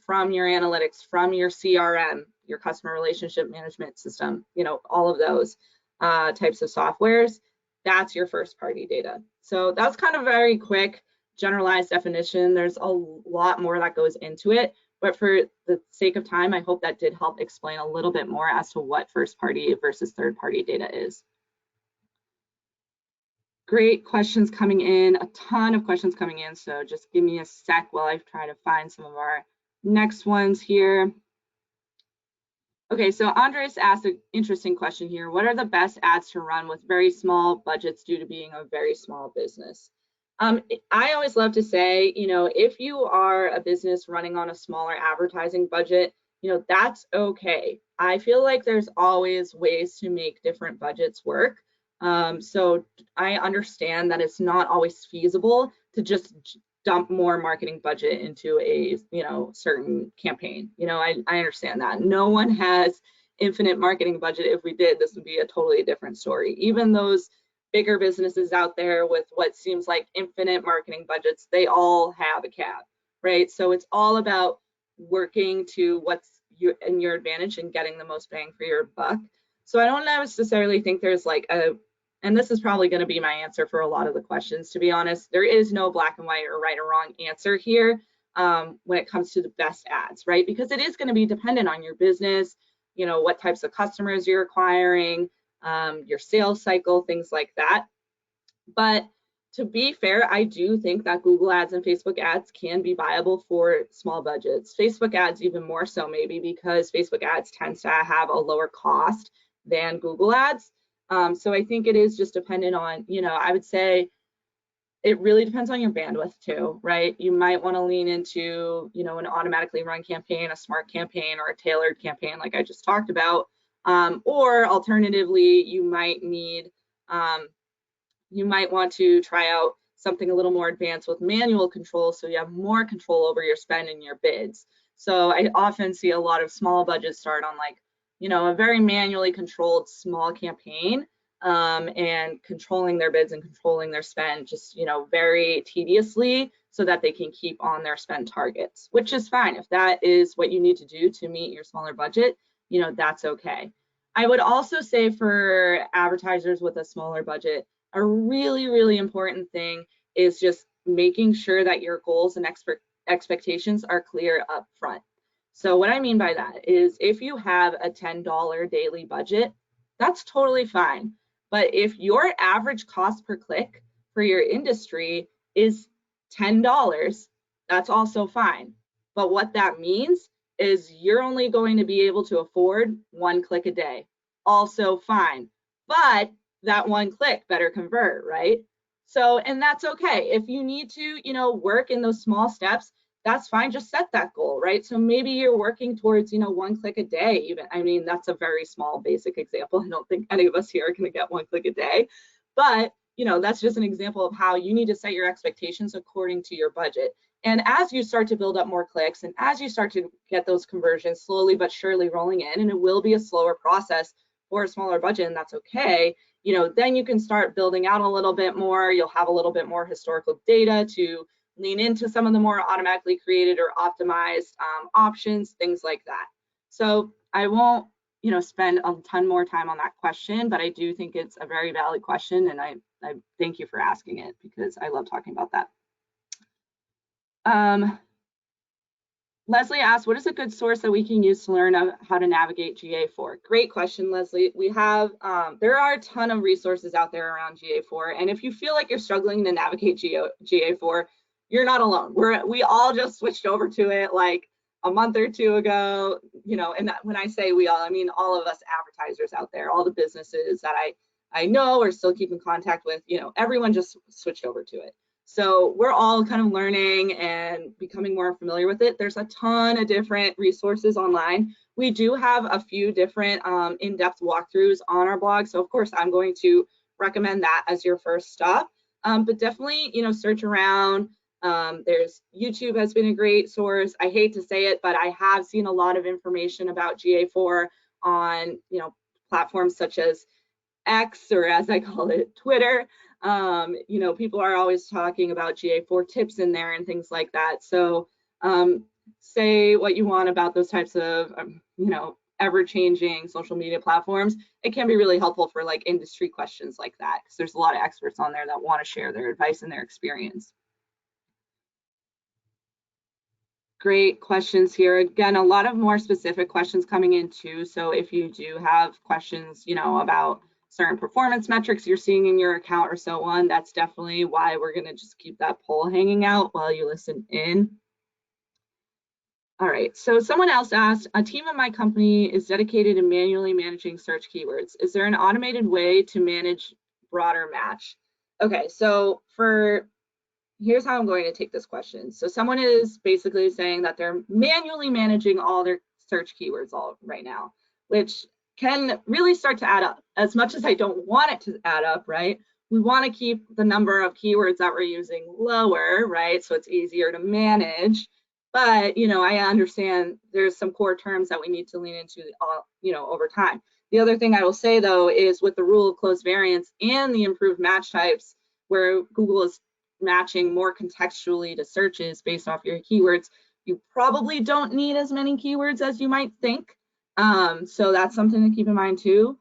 from your analytics, from your CRM, your customer relationship management system, all of those types of softwares. That's your first-party data. So that's kind of a very quick, generalized definition. There's a lot more that goes into it. But for the sake of time, I hope that did help explain a little bit more as to what first-party versus third-party data is. Great questions coming in, a ton of questions coming in. So just give me a sec while I try to find some of our next ones here. Okay, so Andres asked an interesting question here. What are the best ads to run with very small budgets due to being a very small business? I always love to say, if you are a business running on a smaller advertising budget, that's okay. I feel like there's always ways to make different budgets work. So I understand that it's not always feasible to just dump more marketing budget into a certain campaign. I understand that. No one has infinite marketing budget. If we did, this would be a totally different story. Even those bigger businesses out there with what seems like infinite marketing budgets, they all have a cap, right? So it's all about working to what's in your advantage and getting the most bang for your buck. So I don't necessarily think there's like and this is probably going to be my answer for a lot of the questions, to be honest. There is no black and white or right or wrong answer here when it comes to the best ads, right? Because it is going to be dependent on your business, what types of customers you're acquiring, your sales cycle, things like that. But to be fair, I do think that Google ads and Facebook ads can be viable for small budgets. Facebook ads even more so, maybe, because Facebook ads tends to have a lower cost than Google ads. So I think it is just dependent on, I would say it really depends on your bandwidth too, right? You might want to lean into, an automatically run campaign, a smart campaign, or a tailored campaign like I just talked about. Or alternatively, you might want to try out something a little more advanced with manual control, so you have more control over your spend and your bids. So I often see a lot of small budgets start on like, a very manually controlled small campaign, and controlling their bids and controlling their spend just, very tediously, so that they can keep on their spend targets, which is fine. If that is what you need to do to meet your smaller budget, that's okay. I would also say for advertisers with a smaller budget, a really, really important thing is just making sure that your goals and expectations are clear up front. So what I mean by that is if you have a $10 daily budget, that's totally fine. But if your average cost per click for your industry is $10, that's also fine. But what that means is you're only going to be able to afford 1 click a day. Also fine. But that 1 click better convert, right? So, and that's okay. If you need to, work in those small steps, that's fine. Just set that goal, right? So maybe you're working towards, 1 click a day even. I mean, that's a very small basic example. I don't think any of us here are going to get 1 click a day, but that's just an example of how you need to set your expectations according to your budget. And as you start to build up more clicks and as you start to get those conversions slowly but surely rolling in, and it will be a slower process for a smaller budget, and that's okay, then you can start building out a little bit more. You'll have a little bit more historical data to lean into some of the more automatically created or optimized options, things like that. So I won't, spend a ton more time on that question, but I do think it's a very valid question, and I thank you for asking it because I love talking about that. Leslie asked, what is a good source that we can use to learn how to navigate GA4? Great question, Leslie. We have, there are a ton of resources out there around GA4, and if you feel like you're struggling to navigate GA4, you're not alone. We all just switched over to it like a month or two ago, and when I say we all, I mean all of us advertisers out there, all the businesses that I know or still keep in contact with, everyone just switched over to it. So we're all kind of learning and becoming more familiar with it. There's a ton of different resources online. We do have a few different in-depth walkthroughs on our blog. So of course, I'm going to recommend that as your first stop. But definitely, search around. There's YouTube has been a great source. I hate to say it, but I have seen a lot of information about GA4 on, platforms such as X, or as I call it, Twitter. People are always talking about GA4 tips in there and things like that. So say what you want about those types of, ever-changing social media platforms. It can be really helpful for like industry questions like that, because there's a lot of experts on there that want to share their advice and their experience. Great questions here. Again, a lot of more specific questions coming in too. So if you do have questions, about certain performance metrics you're seeing in your account or so on, that's definitely why we're going to just keep that poll hanging out while you listen in. All right, so someone else asked, a team in my company is dedicated to manually managing search keywords. Is there an automated way to manage broader match? Okay, so here's how I'm going to take this question. So someone is basically saying that they're manually managing all their search keywords right now, which can really start to add up. As much as I don't want it to add up, right? We want to keep the number of keywords that we're using lower, right? So it's easier to manage. But, you know, I understand there's some core terms that we need to lean into, you know, over time. The other thing I will say, though, is with the rule of close variants and the improved match types, where Google is matching more contextually to searches based off your keywords, you probably don't need as many keywords as you might think. So that's something to keep in mind too,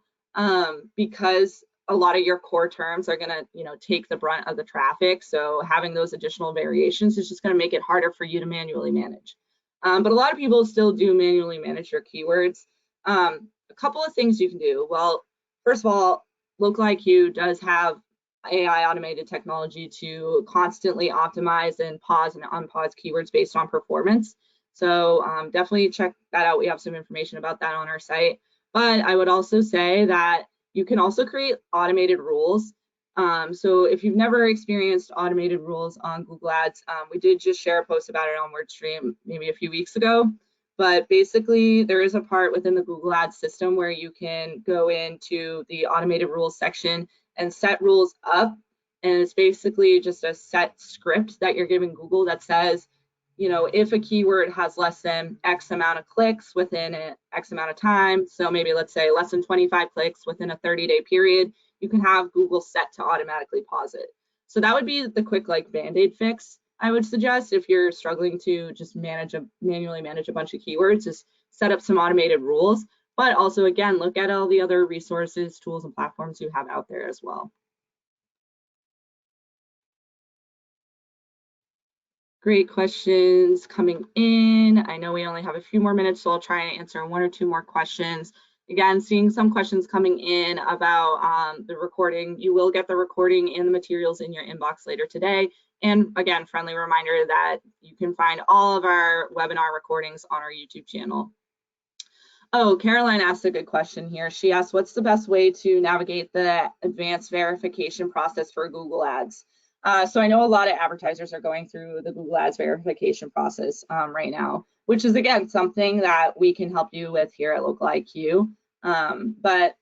because a lot of your core terms are going to, you know, take the brunt of the traffic. So having those additional variations is just going to make it harder for you to manually manage. But a lot of people still do manually manage your keywords. A couple of things you can do. Well, first of all, LocalIQ does have AI automated technology to constantly optimize and pause and unpause keywords based on performance. So definitely check that out. We have some information about that on our site. But I would also say that you can also create automated rules. So if you've never experienced automated rules on Google Ads, we did just share a post about it on WordStream maybe a few weeks ago. But basically, there is a part within the Google Ads system where you can go into the automated rules section and set rules up. And it's basically just a set script that you're giving Google that says, you know, if a keyword has less than X amount of clicks within an X amount of time, so maybe let's say less than 25 clicks within a 30-day period, you can have Google set to automatically pause it. So that would be the quick like Band-Aid fix I would suggest if you're struggling to just manually manage a bunch of keywords, is set up some automated rules, but also again, look at all the other resources, tools, and platforms you have out there as well. Great questions coming in. I know we only have a few more minutes, so I'll try and answer one or two more questions. Again, seeing some questions coming in about the recording. You will get the recording and the materials in your inbox later today. And again, friendly reminder that you can find all of our webinar recordings on our YouTube channel. Oh, Caroline asked a good question here. She asked, what's the best way to navigate the advanced verification process for Google Ads? So I know a lot of advertisers are going through the Google Ads verification process right now, which is, again, something that we can help you with here at LocalIQ. But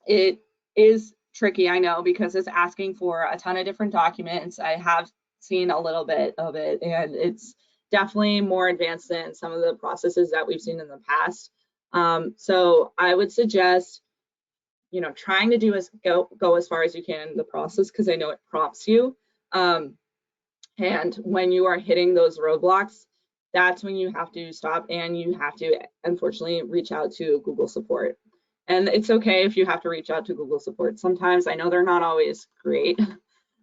it is tricky, I know, because it's asking for a ton of different documents. I have seen a little bit of it, and it's definitely more advanced than some of the processes that we've seen in the past. So I would suggest, you know, trying to do is go as far as you can in the process, because I know it prompts you. And when you are hitting those roadblocks, that's when you have to stop and you have to, unfortunately, reach out to Google support. And it's okay if you have to reach out to Google support. Sometimes, I know they're not always great,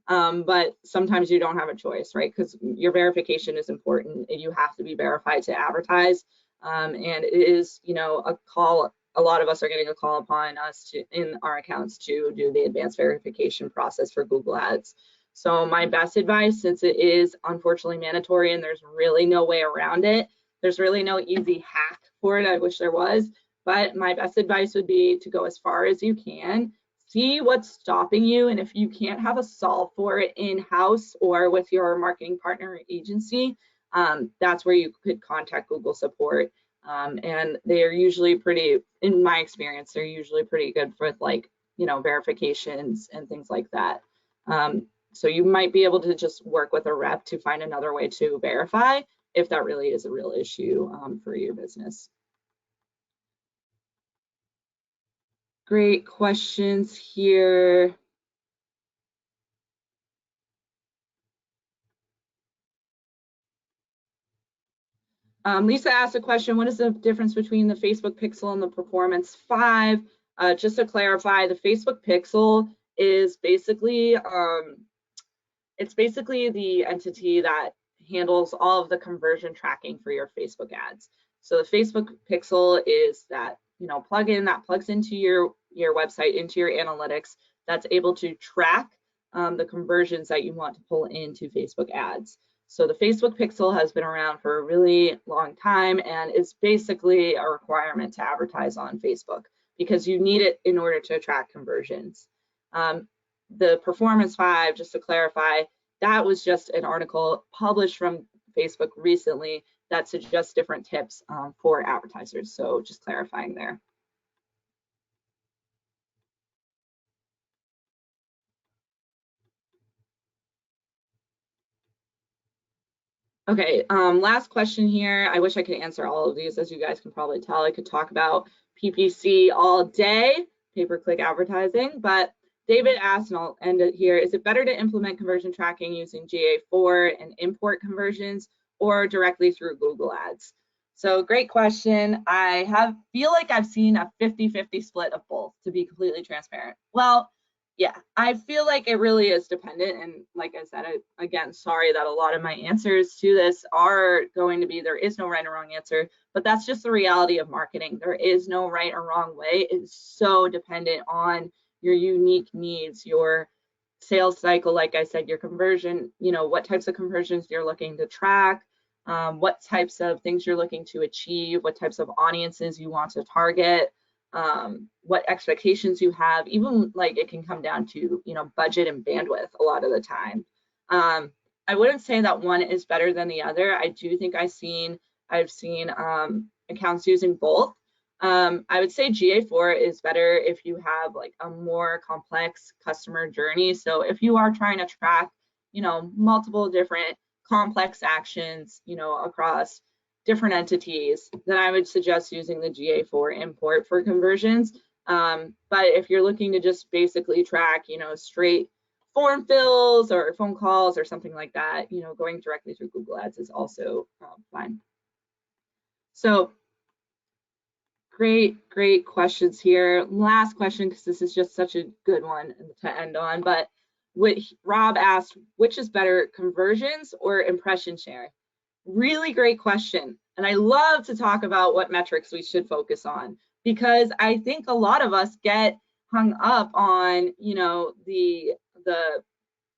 but sometimes you don't have a choice, right? Because your verification is important. You have to be verified to advertise. And it is, you know, a call. A lot of us are getting a call upon us to, in our accounts, to do the advanced verification process for Google Ads. So my best advice, since it is unfortunately mandatory and there's really no way around it, there's really no easy hack for it. I wish there was, but my best advice would be to go as far as you can, see what's stopping you, and if you can't have a solve for it in-house or with your marketing partner or agency, that's where you could contact Google support. And they are usually pretty, in my experience, they're usually pretty good for, like, you know, verifications and things like that. So you might be able to just work with a rep to find another way to verify if that really is a real issue for your business. Great questions here. Lisa asked a question, what is the difference between the Facebook Pixel and the Performance 5? Just to clarify, the Facebook Pixel is basically, it's basically the entity that handles all of the conversion tracking for your Facebook ads. So the Facebook Pixel is that, you know, plugin that plugs into your website, into your analytics, that's able to track the conversions that you want to pull into Facebook ads. So the Facebook Pixel has been around for a really long time and is basically a requirement to advertise on Facebook because you need it in order to attract conversions. The Performance 5, just to clarify, that was just an article published from Facebook recently that suggests different tips for advertisers. So just clarifying there. Okay, last question here. I wish I could answer all of these. As you guys can probably tell, I could talk about PPC all day, pay-per-click advertising, but David asked, and I'll end it here, is it better to implement conversion tracking using GA4 and import conversions or directly through Google Ads? So great question. I feel like I've seen a 50-50 split of both, to be completely transparent. Well, yeah, I feel like it really is dependent. And like I said, again, sorry that a lot of my answers to this are going to be there is no right or wrong answer, but that's just the reality of marketing. There is no right or wrong way. It's so dependent on your unique needs, your sales cycle, like I said, your conversion, what types of conversions you're looking to track, what types of things you're looking to achieve, what types of audiences you want to target. What expectations you have, even like it can come down to, budget and bandwidth a lot of the time. I wouldn't say that one is better than the other. I do think I've seen accounts using both. I would say GA4 is better if you have like a more complex customer journey. So if you are trying to track, multiple different complex actions, across different entities, then I would suggest using the GA4 import for conversions. But if you're looking to just basically track, straight form fills or phone calls or something like that, going directly through Google Ads is also fine. So great questions here. Last question, because this is just such a good one to end on, but Rob asked, which is better, conversions or impression share? Really great question. And I love to talk about what metrics we should focus on, because I think a lot of us get hung up on,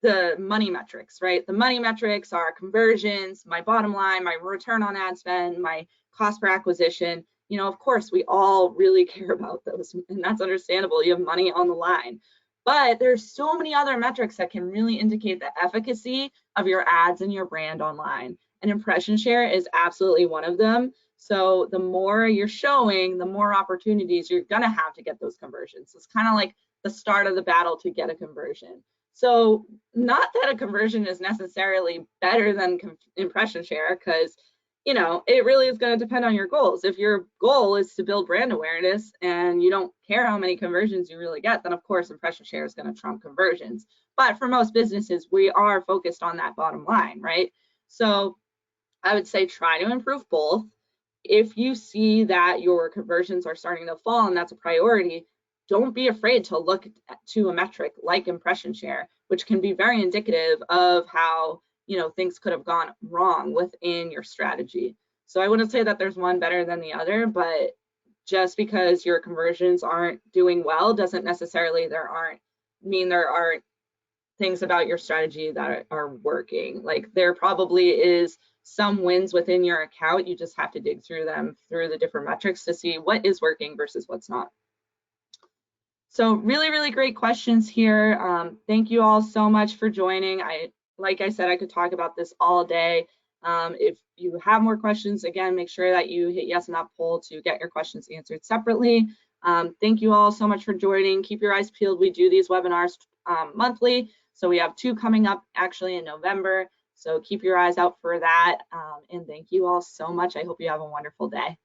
the money metrics, right? The money metrics are conversions, my bottom line, my return on ad spend, my cost per acquisition. Of course, we all really care about those, and that's understandable. You have money on the line. But there's so many other metrics that can really indicate the efficacy of your ads and your brand online. And impression share is absolutely one of them. So the more you're showing, the more opportunities you're gonna have to get those conversions. It's kind of like the start of the battle to get a conversion. So not that a conversion is necessarily better than impression share, because it really is going to depend on your goals. If your goal is to build brand awareness and you don't care how many conversions you really get, then of course impression share is going to trump conversions. But for most businesses, we are focused on that bottom line, right? So I would say try to improve both. If you see that your conversions are starting to fall and that's a priority, don't be afraid to look to a metric like impression share, which can be very indicative of how things could have gone wrong within your strategy. So I wouldn't say that there's one better than the other, but just because your conversions aren't doing well doesn't necessarily mean there aren't things about your strategy that are working. Like there probably is some wins within your account. You just have to dig through them, through the different metrics, to see what is working versus what's not. So really great questions here. Thank you all so much for joining. Like I said, I could talk about this all day. If you have more questions, again, make sure that you hit yes on that poll to get your questions answered separately. Thank you all so much for joining. Keep your eyes peeled. We do these webinars monthly. So we have 2 coming up actually in November. So keep your eyes out for that. And thank you all so much. I hope you have a wonderful day.